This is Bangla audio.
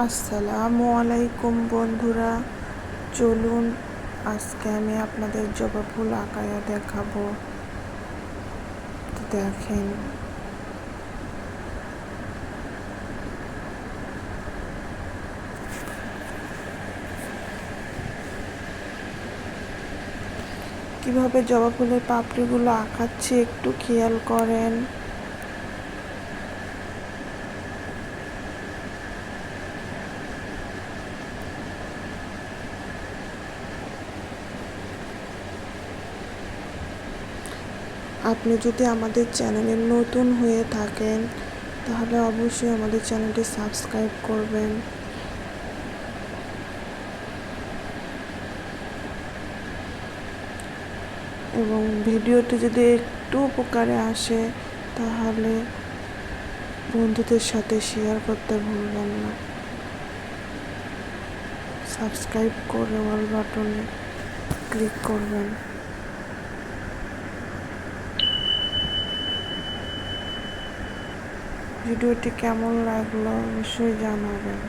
আসসালামু আলাইকুম বন্ধুরা, চলুন আজকে আমি আপনাদের জবা ফুল আঁকায়া দেখাবো। দেখেন কিভাবে জবা ফুলের পাপড়িগুলো আঁকাচ্ছি, একটু খেয়াল করেন। আপনি যদি আমাদের চ্যানেলে নতুন হয়ে থাকেন তাহলে অবশ্যই আমাদের চ্যানেলটি সাবস্ক্রাইব করবেন এবং ভিডিওটি যদি একটু উপকারে আসে তাহলে বন্ধুদের সাথে শেয়ার করতে ভুলবেন না। সাবস্ক্রাইব করে অল বাটনে ক্লিক করবেন। ভিডিওটি কেমন লাগলো অবশ্যই জানাবেন।